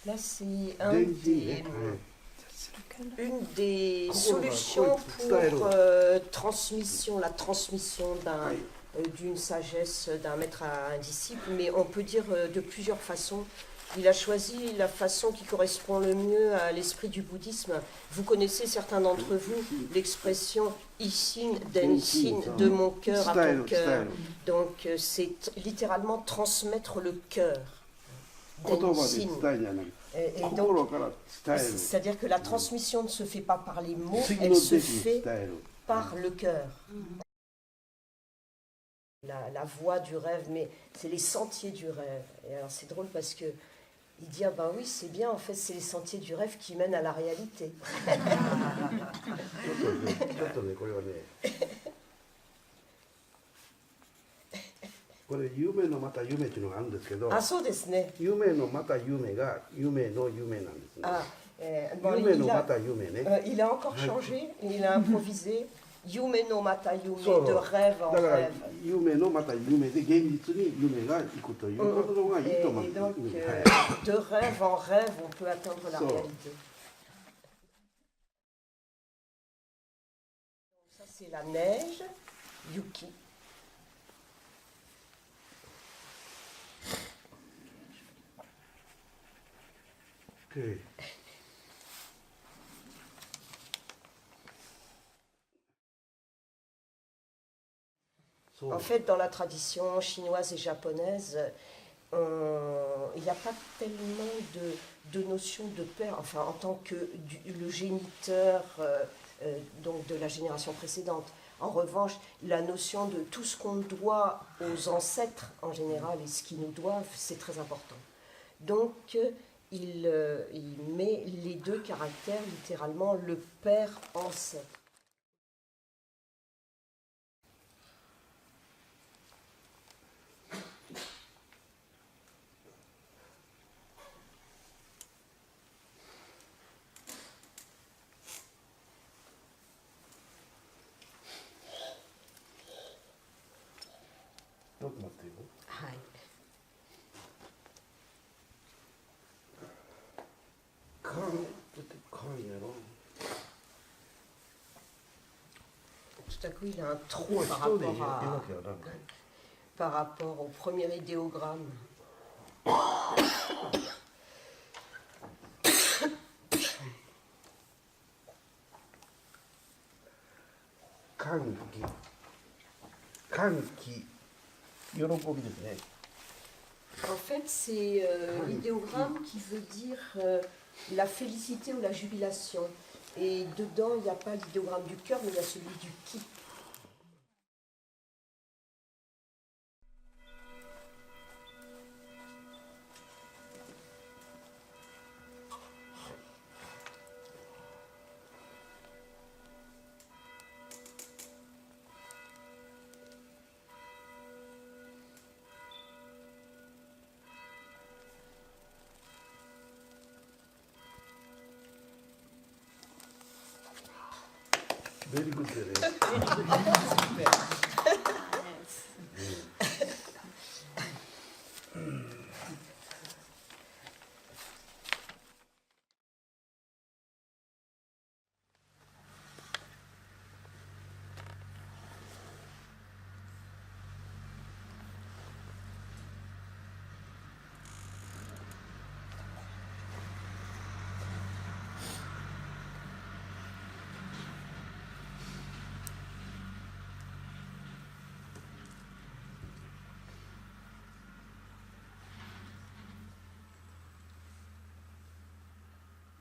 Là, c'est une des solutions pour la transmission d'une sagesse d'un maître à un disciple, mais on peut dire de plusieurs façons. Il a choisi la façon qui correspond le mieux à l'esprit du bouddhisme. Vous connaissez, certains d'entre vous, l'expression Ishin Denshin, de mon cœur à ton cœur. Donc c'est littéralement transmettre le cœur. Denshin. Et donc, c'est-à-dire que la transmission ne se fait pas par les mots, elle se fait par le cœur. La voie du rêve, mais c'est les sentiers du rêve. Et alors c'est drôle parce que il dit, ah ben oui, c'est bien, en fait, c'est les sentiers du rêve qui mènent à la réalité. Ah, そうですね。夢のまた夢が夢の夢なんですね。Il a encore changé, il a improvisé. Yume no mata yume, de rêve en rêve. Et donc, de rêve en rêve, on peut atteindre la réalité. Ça, c'est la neige, Yuki. Okay. En fait, dans la tradition chinoise et japonaise, il n'y a pas tellement de notion de père, enfin en tant que le géniteur donc de la génération précédente. En revanche, la notion de tout ce qu'on doit aux ancêtres en général et ce qu'ils nous doivent, c'est très important. Donc, il met les deux caractères, littéralement, le père ancêtre. Tout à coup, il a un trou par rapport au premier idéogramme. En fait, c'est l'idéogramme qui veut dire la félicité ou la jubilation. Et dedans, il n'y a pas l'idéogramme du cœur, mais il y a celui du ki. Very good.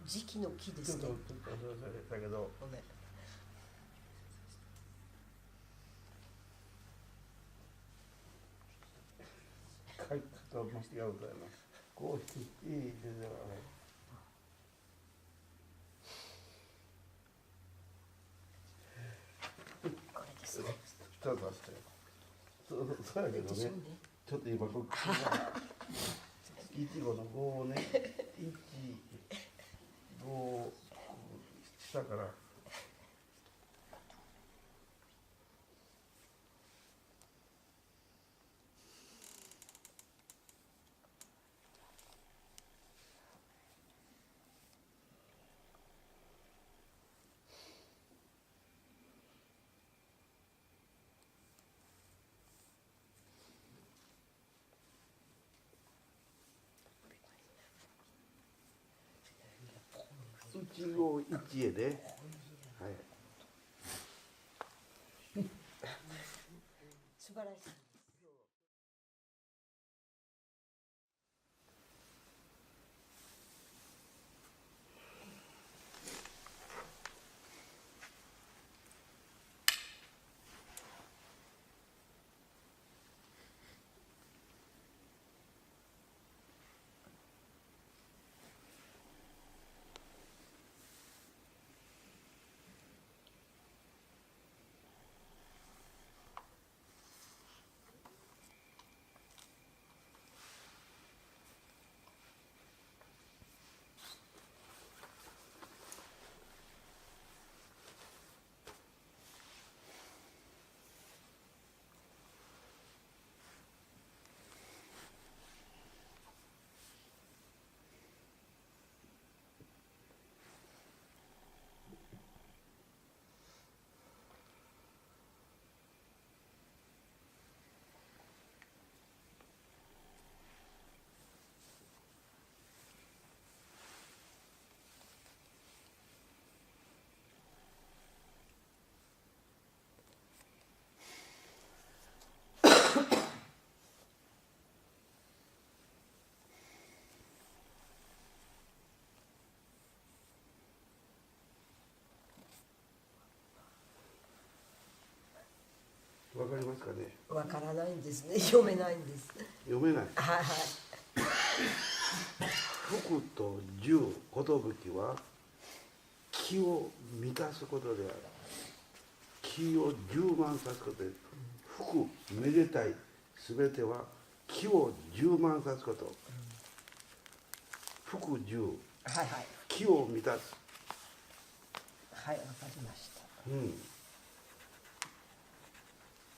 Jiki no ki desu ne. だけど。ごめん。書き方を間違うだよな。こうしていいですよね。これですね。ちょっと待って。そうやけどね。ちょっと今僕が1号の5をね、1、5したから。5へね。はい。素晴らしい。わかりますかね。わからないんですね。読めないんです。読めない。はいはい。福と十寿は気を満たすことである。気を充満さすことで、福めでたいすべては気を充満さすこと。福十、はいはい。気を満たす。はい、わかりました。うん。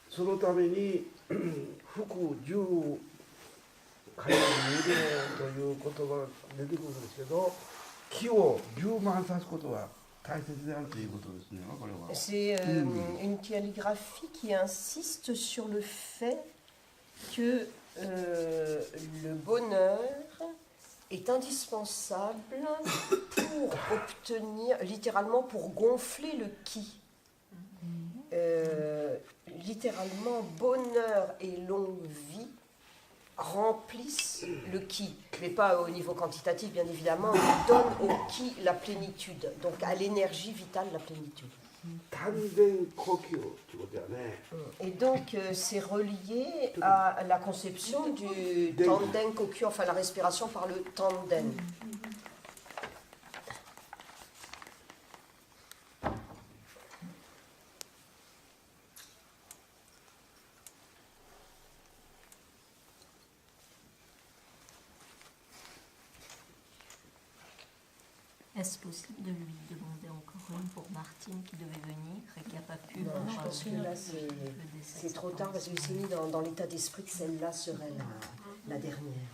そのために福十海に入れという言葉が出てくるんですけど、気を充満さすことは大切であるということですね。これは。C'est une calligraphie qui insiste sur le fait que le bonheur est indispensable pour obtenir, littéralement pour gonfler le qui. Littéralement, bonheur et longue vie remplissent le qui, mais pas au niveau quantitatif bien évidemment, mais donnent au qui la plénitude, donc à l'énergie vitale la plénitude. Et donc c'est relié à la conception du tanden kokyu, enfin la respiration par le tanden. 'Est-ce possible de lui demander encore une pour Martine qui devait venir et qui n'a pas pu? Non, je pense que là c'est trop tard parce que c'est mis dans l'état d'esprit que celle-là serait la dernière.